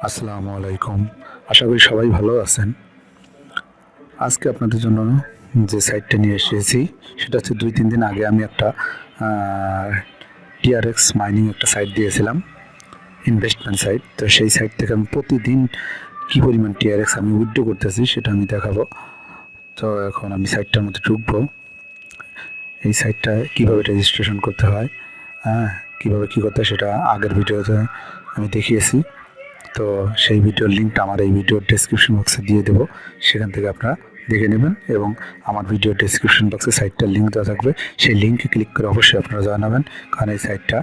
আসসালামু আলাইকুম। আশা করি সবাই ভালো আছেন। আজকে আপনাদের জন্য যে সাইটটা নিয়ে এসেছি সেটা হচ্ছে 2-3 দিন আগে আমি একটা TRX মাইনিং একটা সাইট দিয়েছিলাম, ইনভেস্টমেন্ট সাইট। তো সেই সাইট থেকে আমি প্রতিদিন কী পরিমাণ TRX আমি উইথড্র করতেছি সেটা আমি দেখাবো। তো এখন আমি সাইটটার মধ্যে ঢুকবো। এই সাইটটা কীভাবে রেজিস্ট্রেশন করতে হয়, কীভাবে কী করতে হয় সেটা আগের ভিডিওতে আমি দেখিয়েছি। তো সেই ভিডিওর লিঙ্কটা আমার এই ভিডিওর ডেসক্রিপশন বক্সে দিয়ে দেবো, সেখান থেকে আপনারা দেখে নেবেন। এবং আমার ভিডিওর ডেসক্রিপশন বক্সে সাইটটার লিঙ্ক দেওয়া থাকবে, সেই লিঙ্কে ক্লিক করে অবশ্যই আপনারা জয়েন হবেন, কারণ এই সাইটটা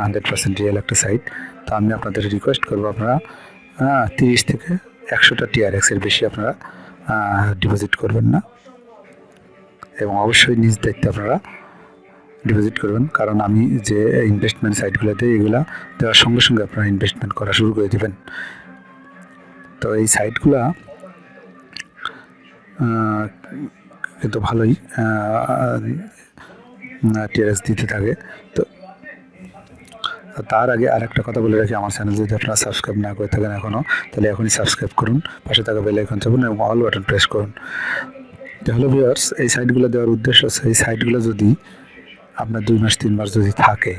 100% রিয়েল একটা সাইট। তো আমি আপনাদের রিকোয়েস্ট করবো আপনারা 30 থেকে 100টা TRXের বেশি আপনারা ডিপোজিট করবেন না, এবং অবশ্যই নিজ দায়িত্বে আপনারা ডিপোজিট করবেন। কারণ আমি যে ইনভেস্টমেন্ট সাইটগুলোতে এগুলা দেওয়ার সঙ্গে সঙ্গে আপনারা ইনভেস্টমেন্ট করা শুরু করে দেবেন। তো এই সাইটগুলা কিন্তু ভালোই TRX দিতে থাকে। তো তার আগে আর একটা কথা বলে রাখি, আমার চ্যানেল যদি আপনারা সাবস্ক্রাইব না করে থাকেন এখনও, তাহলে এখনই সাবস্ক্রাইব করুন, পাশে থাকা বেল আইকন চাপুন এবং অল বাটন প্রেস করুন। তাহলে ভিউয়ার্স, এই সাইটগুলো দেওয়ার উদ্দেশ্য হচ্ছে এই সাইটগুলো যদি আপনার 2 মাস 3 মাস যদি থাকে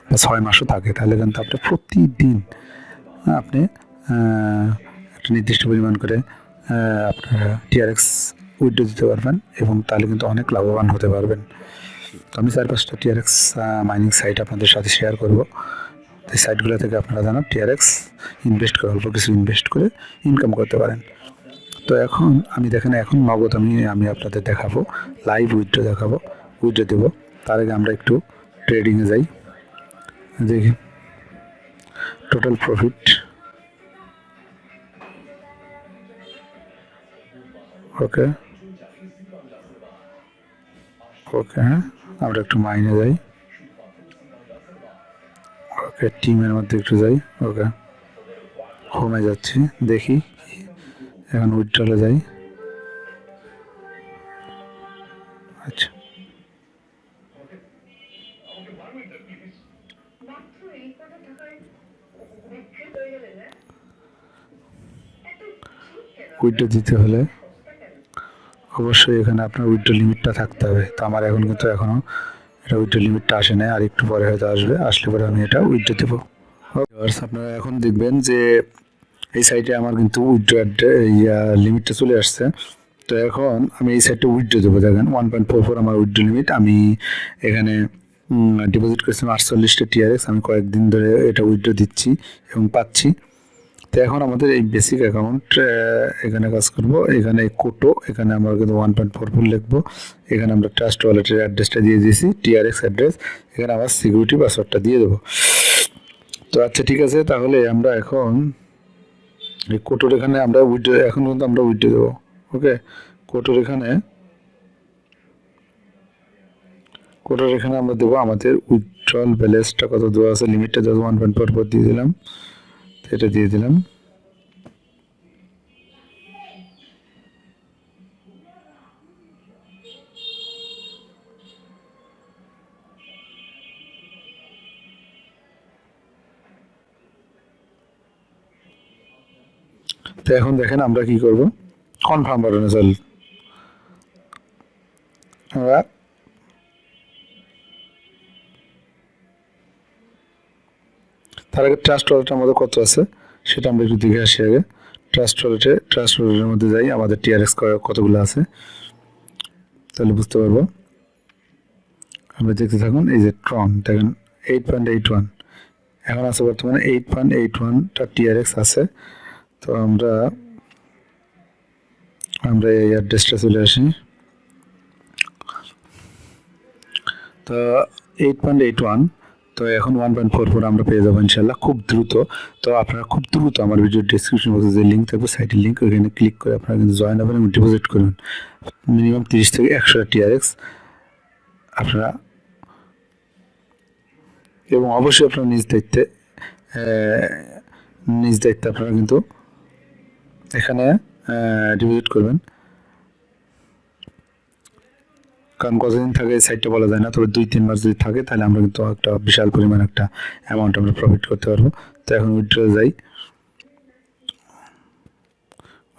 বা 6 মাসও থাকে, তাহলে কিন্তু আপনি প্রতিদিন আপনি একটা নির্দিষ্ট পরিমাণ করে আপনারা TRX উইথড্র দিতে পারবেন, এবং তাহলে কিন্তু অনেক লাভবান হতে পারবেন। তো আমি 4-5টা TRX মাইনিং সাইট আপনাদের সাথে শেয়ার করব। এই সাইটগুলো থেকে আপনারা জানান TRX ইনভেস্ট করে, অল্প কিছু ইনভেস্ট করে ইনকাম করতে পারেন। তো এখন আমি দেখেন, এখন নগদ আমি আপনাদের দেখাবো, লাইভ উইথড্র দেখাবো, উইথড্র দেবো। তার আগে আমরা একটু ট্রেডিংয়ে যাই, দেখি টোটাল প্রফিট। ওকে ওকে, হ্যাঁ, আমরা একটু মাইনে যাই। ওকে, টিমের মধ্যে একটু যাই। ওকে, হোমে যাচ্ছি, দেখি এখন উইথড্রলে যাই। আচ্ছা, উইথড্র দিতে হলে অবশ্যই এখানে আপনার উইথড্র লিমিটটা থাকতে হবে। তো আমার এখন কিন্তু এখনও এটা উইথড্র লিমিটটা আসে নাই, আর একটু পরে হয়তো আসবে, আসলে পরে আমি এটা উইথড্র দেবো। আপনারা এখন দেখবেন যে এই সাইটে আমার কিন্তু উইথড্র লিমিটটা চলে আসছে। তো এখন আমি এই সাইটটা উইথড্র দেবো। দেখেন 1.44 আমার উইথড্র লিমিট। আমি এখানে ডিপোজিট করেছিলাম 48টা TRX। আমি কয়েকদিন ধরে এটা উইথড্র দিচ্ছি এবং পাচ্ছি। তো এখন আমাদের এই বেসিক অ্যাকাউন্ট এখানে কাজ করব। এখানে কোটো, এখানে আমরা কিন্তু 1.44 লিখবো। এখানে আমরা ট্রাস্ট ওয়ালেটের অ্যাড্রেসটা দিয়ে দিয়েছি, TRX অ্যাড্রেস। এখানে আবার সিকিউরিটি পাসওয়ার্ডটা দিয়ে দেবো। তো আচ্ছা, ঠিক আছে, তাহলে আমরা এখন এই কোটোর এখানে আমরা উইথড্র, এখন কিন্তু আমরা উইথড্র দেবো। ওকে, কোটোর এখানে আমরা দেবো আমাদের উইথড্রল ব্যালেন্সটা কত দেওয়া আছে, লিমিটটা দেওয়া 1.44 দিয়ে দিলাম, এটা দিয়ে দিলাম। তো এখন দেখেন আমরা কি করব, কনফার্ম বাটনে চল, আমরা তার আগে ট্রাস্ট ওয়ালেটের মধ্যে কত আছে সেটা আমরা একটু দেখে আসি। আগে ট্রাস্ট ওয়ালেটের মধ্যে যাই, আমাদের TRX কতগুলো আছে তাহলে বুঝতে পারবো। আমরা দেখতে থাকুন। এই যে ট্রন দেখেন 8.81 এখন আছে, বর্তমানে 8.81টা TRX আছে। তো আমরা এই অ্যাড্রেসটা চলে আসি। তো 8.81, তো এখন 1.44 আমরা পেয়ে যাবো ইনশাল্লাহ খুব দ্রুত। তো আপনারা খুব দ্রুত আমার ভিডিও ডিসক্রিপশন বক্সে যে লিঙ্ক থাকবে, সাইটের লিঙ্ক, ওইখানে ক্লিক করে আপনারা কিন্তু জয়েন হবেন এবং ডিপোজিট করবেন। মিনিমাম 30 থেকে 100টা TRX আপনারা, এবং অবশ্যই আপনারা নিজ দায়িত্বে আপনারা কিন্তু এখানে ডিপোজিট করবেন। কারণ কতদিন থাকে এই সাইটটা বলা যায় না, তবে 2-3 মাস যদি থাকে তাহলে আমরা কিন্তু একটা বিশাল পরিমাণ একটা অ্যামাউন্ট আমরা প্রফিট করতে পারবো। তো এখন উইথড্র যাই,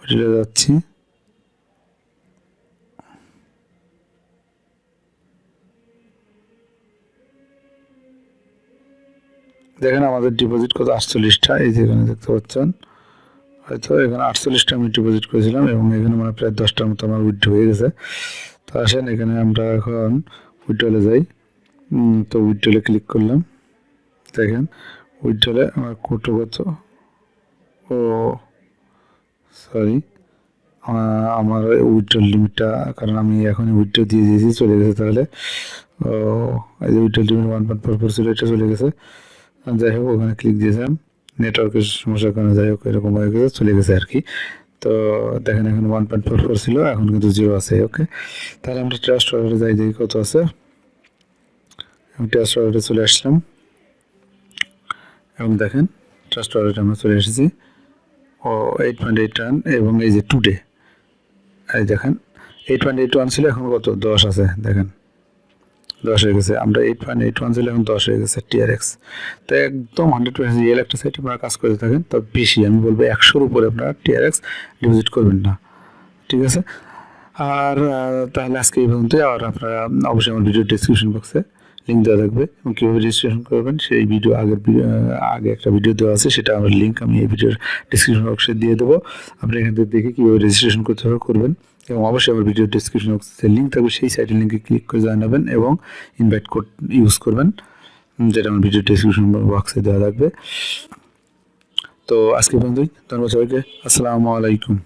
উইড্রোলে যাচ্ছি। দেখেন আমাদের ডিপোজিট কত 48টা, এই যে এখানে দেখতে পাচ্ছেন, হয়তো এখানে 48টা আমি ডিপোজিট করেছিলাম এবং এখানে মানে প্রায় 10টার মতো আমার উইথড্র হয়ে গেছে। তো আসেন এখানে আমরা এখন উইথড্রলে যাই। তো উইথড্রলে ক্লিক করলাম, দেখেন উইথড্রলে আমার কত ও সরি, আমার উইথড্রল লিমিটটা, কারণ আমি এখন উইথড্র দিয়ে দিয়েছি, চলে গেছে তাহলে। ও এই যে উইথড্রল লিমিট 1.44 ছিল, এটা চলে গেছে। যাই হোক ওখানে ক্লিক দিয়েছিলাম, নেটওয়ার্কের সমস্যার কারণে যাই হোক এরকম হয়ে গেছে, চলে গেছে আর কি। তো দেখেন এখন 1.44 ছিল, এখন কিন্তু 0 আছে। ওকে, তাহলে আমরা ট্রাস্ট ওয়ালেটে যাই, দেখি কত আছে। আমি ট্রাস্ট ওয়ালেটে চলে আসলাম এবং দেখেন ট্রাস্ট ওয়ালেটে আমরা চলে এসেছি। ও 8.81 এবং এই যে টুডে, এই দেখেন 8.81 ছিল, এখন কত 10 আছে, দেখেন 10 হয়ে গেছে। আমরা 8.81 ছিল, এখন 10 হয়ে গেছে TRX। তো একদম 100% রিয়েল একটা সাইটে আপনারা কাজ করে থাকেন, তবে বেশি আমি বলবো 100-র উপরে আপনারা TRX ডিপোজিট করবেন না, ঠিক আছে। আর তাহলে আজকে এই পর্যন্তই। আর আপনারা অবশ্যই আমার ভিডিও ডিসক্রিপশন বক্সে লিঙ্ক দেওয়া থাকবে এবং কীভাবে রেজিস্ট্রেশন করবেন সেই ভিডিও আগে একটা ভিডিও দেওয়া আছে, সেটা আমার লিঙ্ক আমি এই ভিডিওর ডিসক্রিপশন বক্সে দিয়ে দেবো। আপনি এখান থেকে দেখে কীভাবে রেজিস্ট্রেশন করতে হবে করবেন, এবং অবশ্যই আমার ভিডিও ডিসক্রিপশন বক্সে লিঙ্ক থাকবে, সেই সাইটের লিঙ্কে ক্লিক করে জানাবেন এবং ইনভাইট কোড ইউজ করবেন, যেটা আমার ভিডিও ডিসক্রিপশন বক্সে দেওয়া থাকবে। তো আজকে পর্যন্তই, ধন্যবাদ সবাইকে, আসসালামু আলাইকুম।